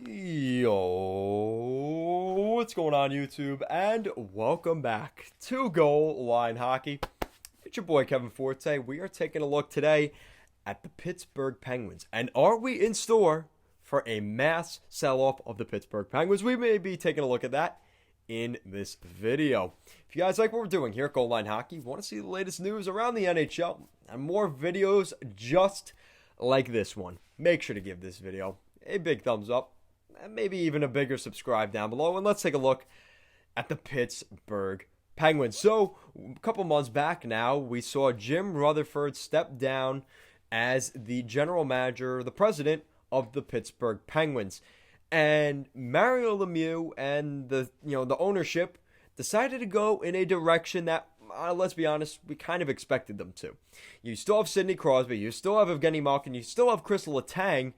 Yo, what's going on YouTube? And welcome back to Goal Line Hockey. It's your boy Kevin Forte. We are taking a look today at the Pittsburgh Penguins. And are we in store for a mass sell-off of the Pittsburgh Penguins? We may be taking a look at that in this video. If you guys like what we're doing here at Goal Line Hockey, want to see the latest news around the NHL and more videos just like this one, make sure to give this video a big thumbs up. And maybe even a bigger subscribe down below. And let's take a look at the Pittsburgh Penguins. So, a couple months back now, we saw Jim Rutherford step down as the general manager, the president of the Pittsburgh Penguins. And Mario Lemieux and the ownership decided to go in a direction that, let's be honest, we kind of expected them to. You still have Sidney Crosby, you still have Evgeny Malkin, you still have Chris Letang.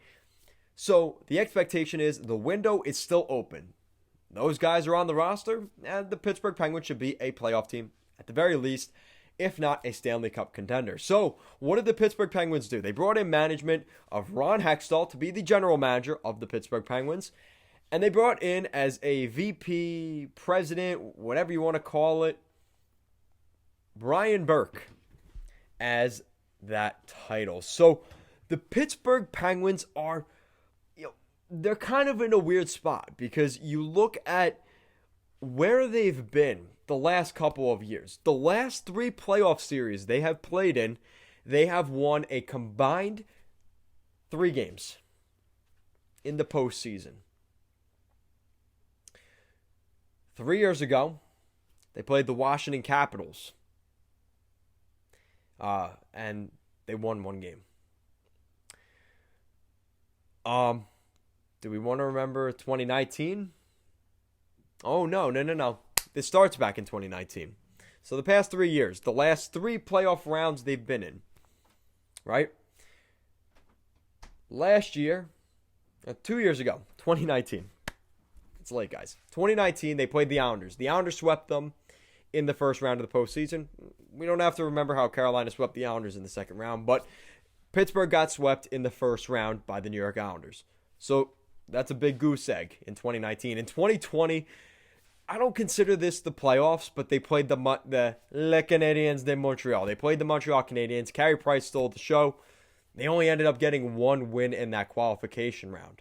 So the expectation is the window is still open. Those guys are on the roster, and the Pittsburgh Penguins should be a playoff team at the very least, if not a Stanley Cup contender. So what did the Pittsburgh Penguins do? They brought in management of Ron Hextall to be the general manager of the Pittsburgh Penguins, and they brought in as a VP, president, whatever you want to call it, Brian Burke as that title. So the Pittsburgh Penguins are, they're kind of in a weird spot because you look at where they've been the last couple of years. The last 3 playoff series they have played in, they have won a combined 3 games in the postseason. 3 years ago, they played the Washington Capitals, and they won 1 game. Do we want to remember 2019? Oh, no. This starts back in 2019. So the past 3 years, the last 3 playoff rounds they've been in, right? Last year, 2 years ago, 2019. It's late, guys. 2019, they played the Islanders. The Islanders swept them in the first round of the postseason. We don't have to remember how Carolina swept the Islanders in the second round, but Pittsburgh got swept in the first round by the New York Islanders. So that's a big goose egg in 2019. In 2020, I don't consider this the playoffs, but they played the Les Canadiens de Montreal. They played the Montreal Canadiens. Carey Price stole the show. They only ended up getting 1 win in that qualification round.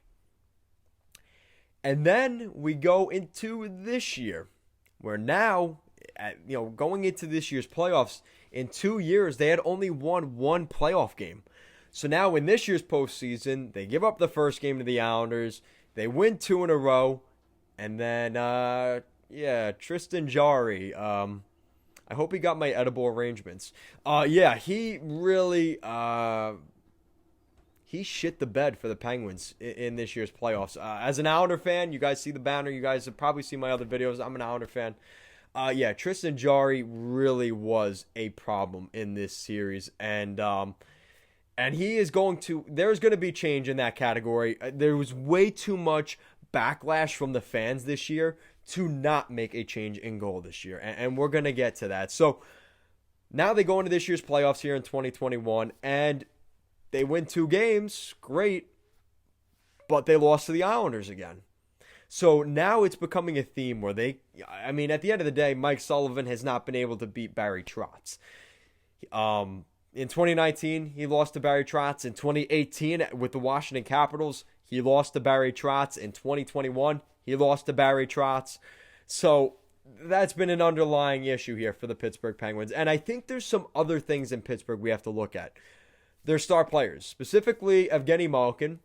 And then we go into this year, where now, going into this year's playoffs, in 2 years, they had only won 1 playoff game. So now in this year's postseason, they give up the first game to the Islanders. They win 2 in a row. And then, Tristan Jarry. I hope he got my edible arrangements. He really, he shit the bed for the Penguins in this year's playoffs. As an Islander fan, you guys see the banner. You guys have probably seen my other videos. I'm an Islander fan. Tristan Jarry really was a problem in this series. And he is there's going to be change in that category. There was way too much backlash from the fans this year to not make a change in goal this year. And we're going to get to that. So now they go into this year's playoffs here in 2021, and they win 2 games. Great. But they lost to the Islanders again. So now it's becoming a theme where at the end of the day, Mike Sullivan has not been able to beat Barry Trotz. In 2019, he lost to Barry Trotz. In 2018, with the Washington Capitals, he lost to Barry Trotz. In 2021, he lost to Barry Trotz. So that's been an underlying issue here for the Pittsburgh Penguins. And I think there's some other things in Pittsburgh we have to look at. Their star players, specifically Evgeny Malkin.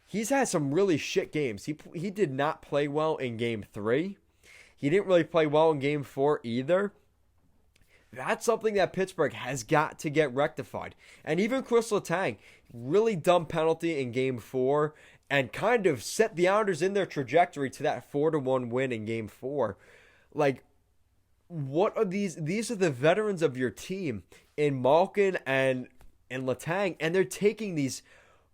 He's had some really shit games. He did not play well in Game 3. He didn't really play well in Game 4 either. That's something that Pittsburgh has got to get rectified. And even Chris Letang, really dumb penalty in Game 4 and kind of set the Islanders in their trajectory to that 4-1 win in Game 4. What are these? These are the veterans of your team in Malkin and Letang, and they're taking these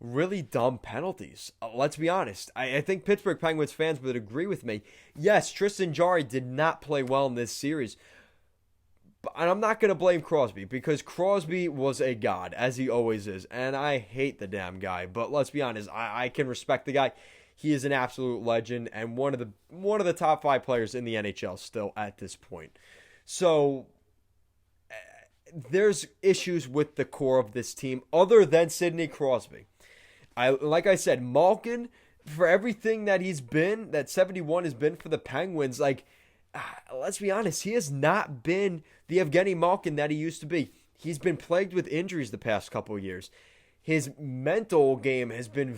really dumb penalties. Let's be honest. I think Pittsburgh Penguins fans would agree with me. Yes, Tristan Jarry did not play well in this series. And I'm not going to blame Crosby because Crosby was a god, as he always is. And I hate the damn guy. But let's be honest, I can respect the guy. he is an absolute legend and one of the top 5 players in the NHL still at this point. So there's issues with the core of this team other than Sidney Crosby. Like I said, Malkin, for everything that he's been, that 71 has been for the Penguins, like, let's be honest, he has not been the Evgeny Malkin that he used to be. He's been plagued with injuries the past couple of years. His mental game has been,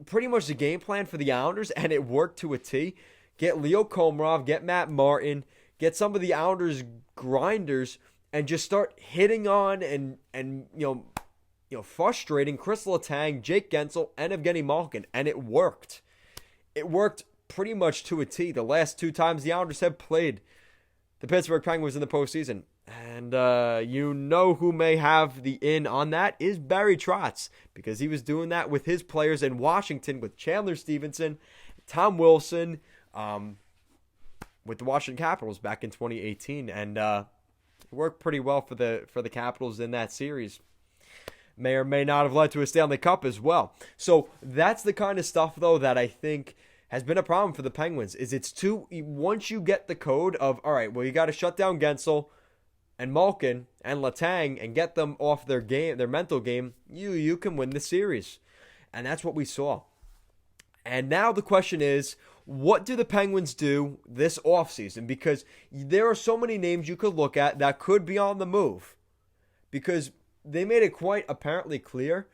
pretty much the game plan for the Islanders, and it worked to a T. Get Leo Komarov, get Matt Martin, get some of the Islanders grinders, and just start hitting on and frustrating Chris Letang, Jake Gensel, and Evgeny Malkin, and it worked. It worked pretty much to a T the last 2 times the Islanders have played the Pittsburgh Penguins in the postseason. And who may have the in on that is Barry Trotz, because he was doing that with his players in Washington with Chandler Stevenson, Tom Wilson, with the Washington Capitals back in 2018, and it worked pretty well for the Capitals in that series. May or may not have led to a Stanley Cup as well. So that's the kind of stuff, though, that I think has been a problem for the Penguins. Once you get the code of, all right, well, you got to shut down Gensel and Malkin and Letang and get them off their game, their mental game, you can win the series. And that's what we saw. And now the question is, what do the Penguins do this offseason? Because there are so many names you could look at that could be on the move. Because they made it quite apparently clear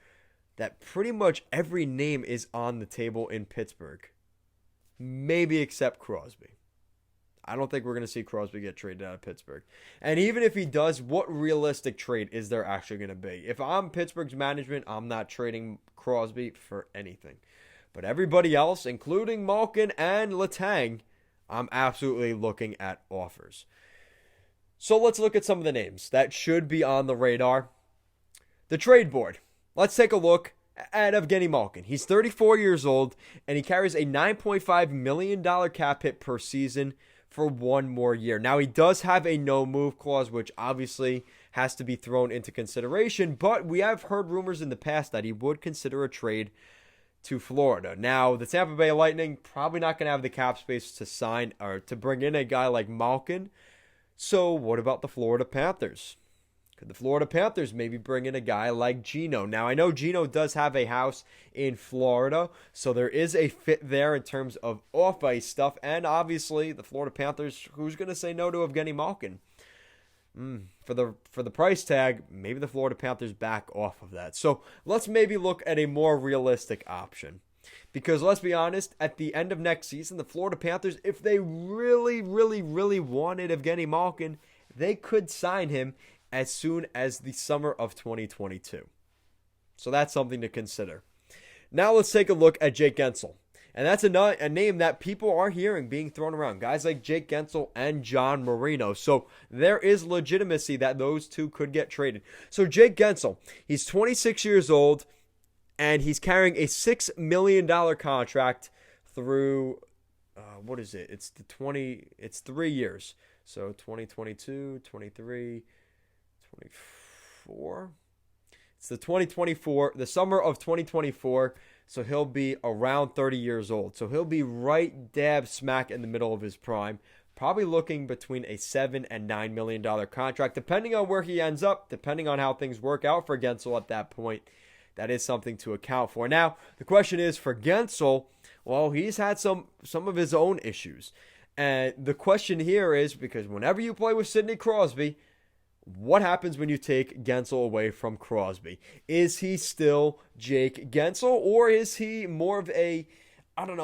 that pretty much every name is on the table in Pittsburgh. Maybe except Crosby. I don't think we're going to see Crosby get traded out of Pittsburgh. And even if he does, what realistic trade is there actually going to be? If I'm Pittsburgh's management, I'm not trading Crosby for anything. But everybody else, including Malkin and Letang, I'm absolutely looking at offers. So let's look at some of the names that should be on the radar. The trade board. Let's take a look at Evgeny Malkin. He's 34 years old, and he carries a $9.5 million cap hit per season for 1 more year. Now, he does have a no-move clause, which obviously has to be thrown into consideration, but we have heard rumors in the past that he would consider a trade to Florida. Now, the Tampa Bay Lightning probably not going to have the cap space to sign or to bring in a guy like Malkin. So, what about the Florida Panthers? Could the Florida Panthers maybe bring in a guy like Gino? Now, I know Gino does have a house in Florida, so there is a fit there in terms of off-ice stuff. And obviously, the Florida Panthers, who's going to say no to Evgeny Malkin? For the price tag, maybe the Florida Panthers back off of that. So let's maybe look at a more realistic option. Because let's be honest, at the end of next season, the Florida Panthers, if they really, really, really wanted Evgeny Malkin, they could sign him as soon as the summer of 2022. So that's something to consider. Now let's take a look at Jake Gensel. And that's a name that people are hearing being thrown around. Guys like Jake Gensel and John Marino. So there is legitimacy that those two could get traded. So Jake Gensel, he's 26 years old, and he's carrying a $6 million contract through, what is it? It's 3 years. So 2022, 23, 24. It's the summer of 2024. So he'll be around 30 years old. So he'll be right dab smack in the middle of his prime. Probably looking between a $7 and $9 million contract, depending on where he ends up, depending on how things work out for Gensel at that point. That is something to account for. Now, the question is for Gensel, well, he's had some of his own issues. And the question here is, because whenever you play with Sidney Crosby, what happens when you take Gensel away from Crosby? Is he still Jake Gensel, or is he more of a,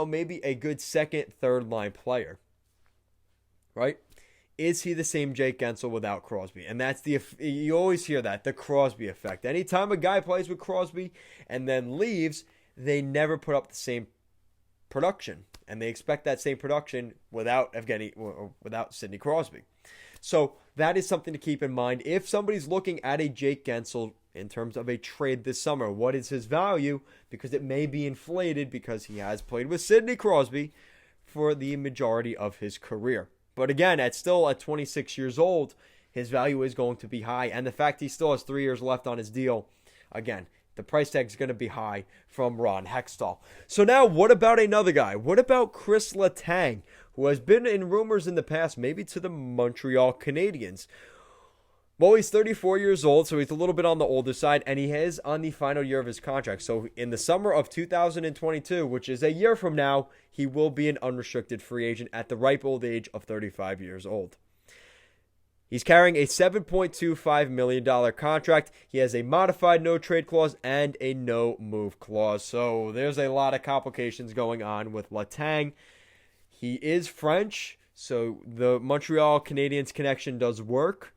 maybe a good second, third line player? Right? Is he the same Jake Gensel without Crosby? And that's you always hear that, the Crosby effect. Anytime a guy plays with Crosby and then leaves, they never put up the same production. And they expect that same production without Sidney Crosby. So that is something to keep in mind. If somebody's looking at a Jake Gensel in terms of a trade this summer, what is his value? Because it may be inflated because he has played with Sidney Crosby for the majority of his career. But again, at 26 years old, his value is going to be high. And the fact he still has 3 years left on his deal, again, the price tag is going to be high from Ron Hextall. So now, what about another guy? What about Chris Letang, who has been in rumors in the past, maybe to the Montreal Canadiens? Well, he's 34 years old, so he's a little bit on the older side, and he is on the final year of his contract. So in the summer of 2022, which is a year from now, he will be an unrestricted free agent at the ripe old age of 35 years old. He's carrying a $7.25 million contract. He has a modified no-trade clause and a no-move clause. So there's a lot of complications going on with Letang. He is French, so the Montreal Canadiens connection does work.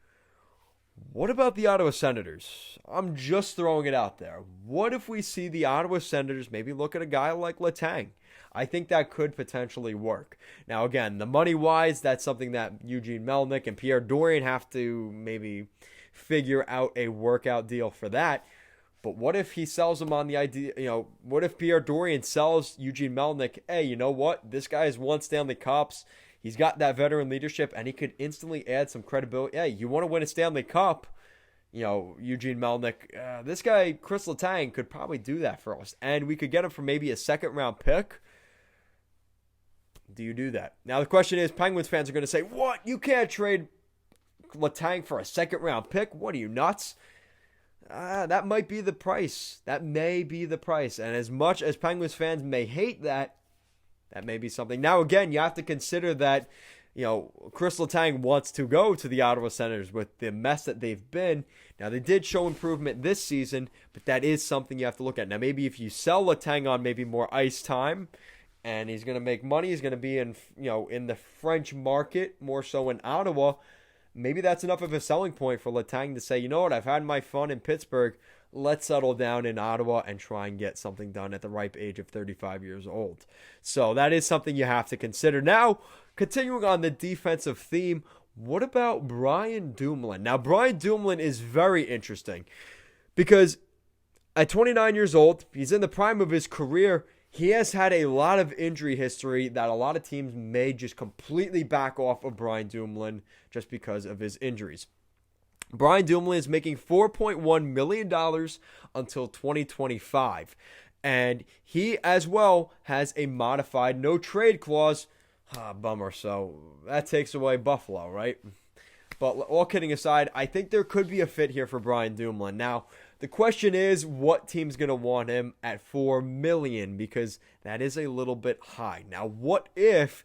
What about the Ottawa Senators? I'm just throwing it out there. What if we see the Ottawa Senators maybe look at a guy like Letang? I think that could potentially work. Now, again, the money-wise, that's something that Eugene Melnyk and Pierre Dorion have to maybe figure out a workout deal for that. But what if he sells him on the idea, what if Pierre Dorion sells Eugene Melnyk, hey, you know what? This guy has won Stanley Cups. He's got that veteran leadership, and he could instantly add some credibility. Hey, you want to win a Stanley Cup? Eugene Melnyk, this guy, Chris Letang, could probably do that for us. And we could get him for maybe a second-round pick. Do you do that? Now, the question is, Penguins fans are going to say, what? You can't trade Letang for a second-round pick? What are you, nuts? That might be the price. That may be the price. And as much as Penguins fans may hate that, that may be something. Now, again, you have to consider that, Chris Letang wants to go to the Ottawa Senators with the mess that they've been. Now, they did show improvement this season, but that is something you have to look at. Now, maybe if you sell Letang on maybe more ice time, and he's going to make money, he's going to be in the French market, more so in Ottawa, maybe that's enough of a selling point for Letang to say, you know what, I've had my fun in Pittsburgh. Let's settle down in Ottawa and try and get something done at the ripe age of 35 years old. So that is something you have to consider. Now, continuing on the defensive theme, what about Brian Dumoulin? Now, Brian Dumoulin is very interesting because at 29 years old, he's in the prime of his career. He has had a lot of injury history that a lot of teams may just completely back off of Brian Dumoulin just because of his injuries. Brian Dumoulin is making $4.1 million until 2025. And he, as well, has a modified no-trade clause. Bummer. So that takes away Buffalo, right? But all kidding aside, I think there could be a fit here for Brian Dumoulin. Now, the question is, what team's going to want him at $4 million? Because that is a little bit high. Now, what if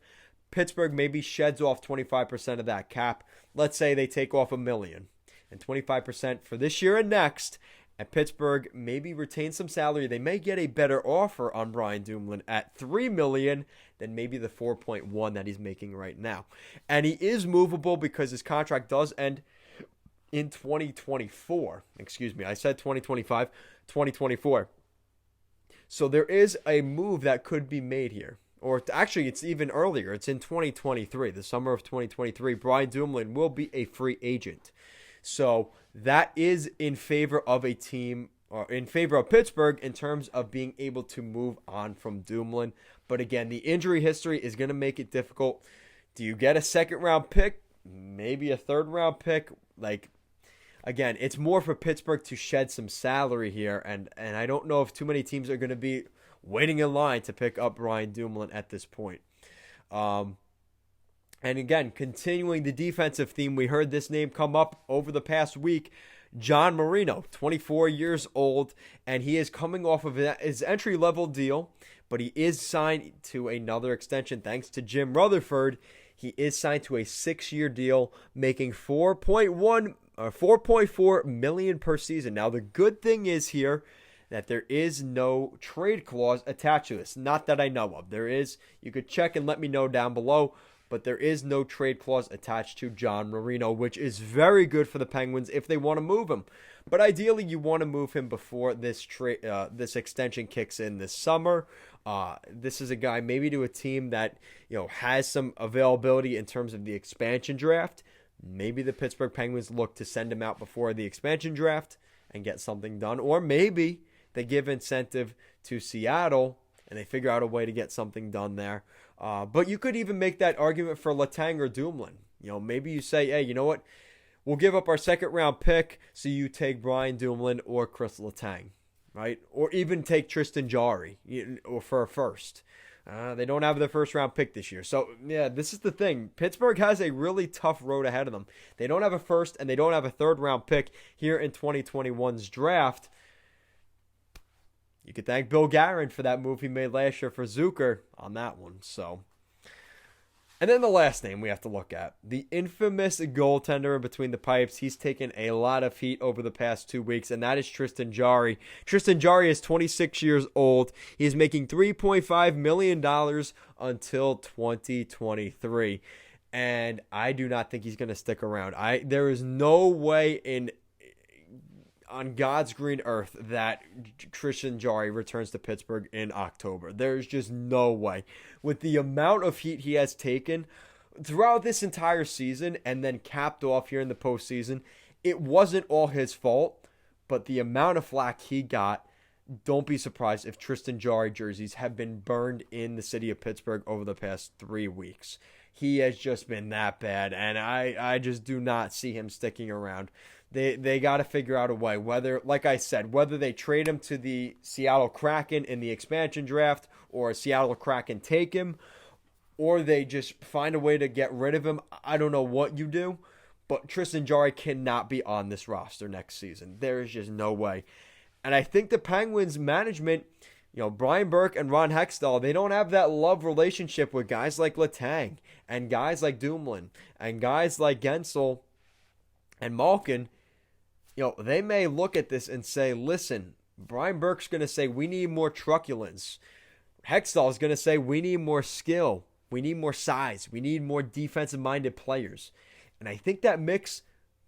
Pittsburgh maybe sheds off 25% of that cap? Let's say they take off $1 million. And 25% for this year and next, and Pittsburgh maybe retain some salary. They may get a better offer on Brian Dumoulin at $3 million than maybe the 4.1 that he's making right now. And he is movable because his contract does end in 2024. Excuse me, I said 2025, 2024. So there is a move that could be made here. Or actually, it's even earlier. It's in 2023, the summer of 2023. Brian Dumoulin will be a free agent. So that is in favor of a team, or in favor of Pittsburgh in terms of being able to move on from Dumoulin. But again, the injury history is going to make it difficult. Do you get a second-round pick? Maybe a third-round pick? Again, it's more for Pittsburgh to shed some salary here. And I don't know if too many teams are going to be waiting in line to pick up Brian Dumoulin at this point. And again, continuing the defensive theme, we heard this name come up over the past week. John Marino, 24 years old, and he is coming off of his entry-level deal, but he is signed to another extension thanks to Jim Rutherford. He is signed to a 6-year deal, making $4.4 million per season. Now, the good thing is here that there is no trade clause attached to this. Not that I know of. There is. You could check and let me know down below. But there is no trade clause attached to John Marino, which is very good for the Penguins if they want to move him. But ideally, you want to move him before this extension kicks in this summer. This is a guy maybe to a team that has some availability in terms of the expansion draft. Maybe the Pittsburgh Penguins look to send him out before the expansion draft and get something done. Or maybe they give incentive to Seattle and they figure out a way to get something done there. But you could even make that argument for Letang or Dumoulin. Maybe you say, hey, you know what? We'll give up our second-round pick so you take Brian Dumoulin or Chris Letang. right? Or even take Tristan Jarry or for a first. They don't have their first round pick this year. So, yeah, this is the thing. Pittsburgh has a really tough road ahead of them. They don't have a first and they don't have a third round pick here in 2021's draft. You could thank Bill Guerin for that move he made last year for Zucker on that one. So, and then the last name we have to look at, the infamous goaltender in between the pipes. He's taken a lot of heat over the past 2 weeks, and that is Tristan Jarry. Tristan Jarry is 26 years old. He is making $3.5 million until 2023. And I do not think he's going to stick around. There is no way on God's green earth that Tristan Jarry returns to Pittsburgh in October. There's just no way. With the amount of heat he has taken throughout this entire season and then capped off here in the postseason, it wasn't all his fault, but the amount of flack he got, don't be surprised if Tristan Jarry jerseys have been burned in the city of Pittsburgh over the past 3 weeks. He has just been that bad, and I just do not see him sticking around. They got to figure out a way, whether they trade him to the Seattle Kraken in the expansion draft or Seattle Kraken take him, or they just find a way to get rid of him. I don't know what you do, but Tristan Jarry cannot be on this roster next season. There is just no way. And I think the Penguins management, Brian Burke and Ron Hextall, they don't have that love relationship with guys like Letang and guys like Dumoulin and guys like Gensel and Malkin. They may look at this and say, listen, Brian Burke's going to say we need more truculence. Hextall's going to say we need more skill. We need more size. We need more defensive-minded players. And I think that mix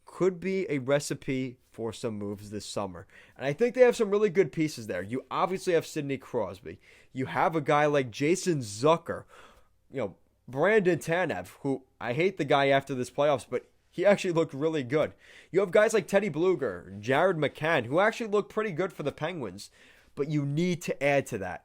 could be a recipe for some moves this summer. And I think they have some really good pieces there. You obviously have Sidney Crosby. You have a guy like Jason Zucker. Brandon Tanev, who I hate the guy after this playoffs, but he actually looked really good. You have guys like Teddy Bluger, Jared McCann, who actually looked pretty good for the Penguins. But you need to add to that.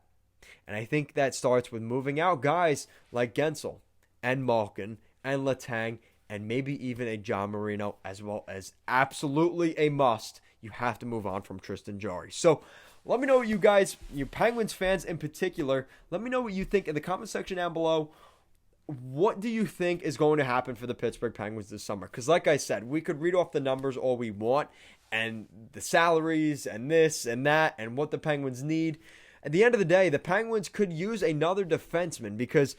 And I think that starts with moving out guys like Gensel and Malkin and Letang and maybe even a John Marino, as well as absolutely a must. You have to move on from Tristan Jarry. So let me know what you guys, you Penguins fans in particular, let me know what you think in the comment section down below. What do you think is going to happen for the Pittsburgh Penguins this summer? Because like I said, we could read off the numbers all we want and the salaries and this and that and what the Penguins need. At the end of the day, the Penguins could use another defenseman because,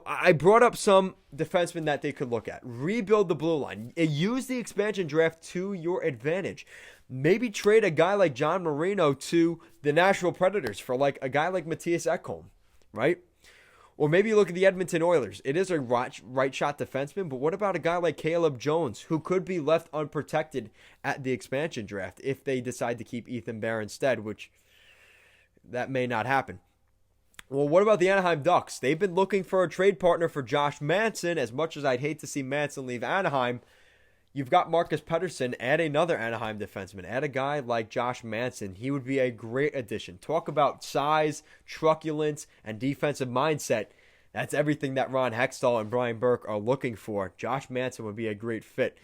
I brought up some defensemen that they could look at. Rebuild the blue line. Use the expansion draft to your advantage. Maybe trade a guy like John Marino to the Nashville Predators for like a guy like Matthias Ekholm, right? Or maybe you look at the Edmonton Oilers. It is a right shot defenseman, but what about a guy like Caleb Jones, who could be left unprotected at the expansion draft if they decide to keep Ethan Bear instead, which that may not happen. Well, what about the Anaheim Ducks? They've been looking for a trade partner for Josh Manson. As much as I'd hate to see Manson leave Anaheim, you've got Marcus Pettersson. Add another Anaheim defenseman. Add a guy like Josh Manson. He would be a great addition. Talk about size, truculence, and defensive mindset. That's everything that Ron Hextall and Brian Burke are looking for. Josh Manson would be a great fit.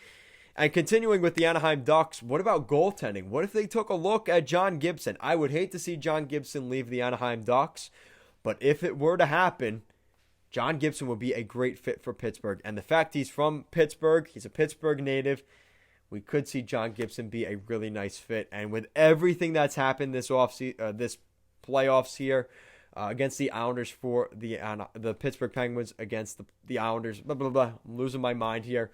And continuing with the Anaheim Ducks, what about goaltending? What if they took a look at John Gibson? I would hate to see John Gibson leave the Anaheim Ducks, but if it were to happen, John Gibson would be a great fit for Pittsburgh. And the fact he's from Pittsburgh, he's a Pittsburgh native, we could see John Gibson be a really nice fit. And with everything that's happened this playoffs here against the Islanders for the Pittsburgh Penguins against the Islanders, blah, blah, blah, I'm losing my mind here.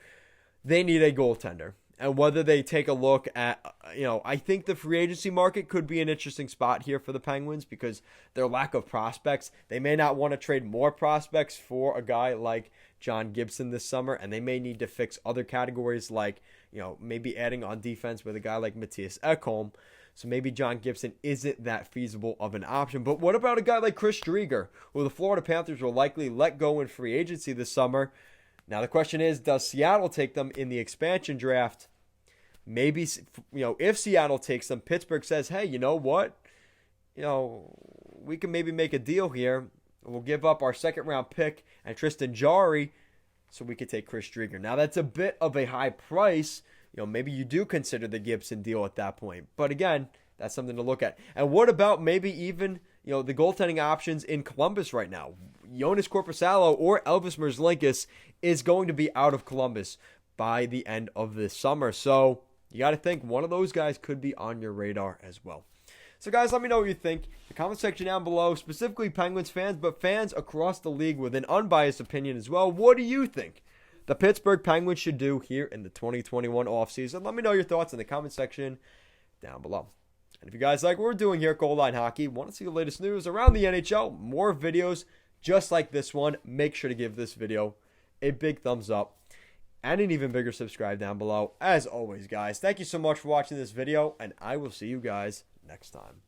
They need a goaltender. And whether they take a look at, I think the free agency market could be an interesting spot here for the Penguins because their lack of prospects. They may not want to trade more prospects for a guy like John Gibson this summer, and they may need to fix other categories like, maybe adding on defense with a guy like Matthias Ekholm. So maybe John Gibson isn't that feasible of an option. But what about a guy like Chris Driedger, who the Florida Panthers will likely let go in free agency this summer? Now, the question is, does Seattle take them in the expansion draft? Maybe, if Seattle takes them, Pittsburgh says, hey, you know what? We can maybe make a deal here. We'll give up our second-round pick and Tristan Jarry so we could take Chris Driedger. Now, that's a bit of a high price. Maybe you do consider the Gibson deal at that point. But again, That's something to look at. And what about maybe even, the goaltending options in Columbus right now? Jonas Korpisalo or Elvis Merzlikins is going to be out of Columbus by the end of this summer. So you got to think one of those guys could be on your radar as well. So guys, let me know what you think. The comment section down below, specifically Penguins fans, but fans across the league with an unbiased opinion as well. What do you think the Pittsburgh Penguins should do here in the 2021 offseason? Let me know your thoughts in the comment section down below. And if you guys like what we're doing here at Goal Line Hockey, want to see the latest news around the NHL, more videos just like this one, make sure to give this video a big thumbs up and an even bigger subscribe down below. As always, guys, thank you so much for watching this video, and I will see you guys next time.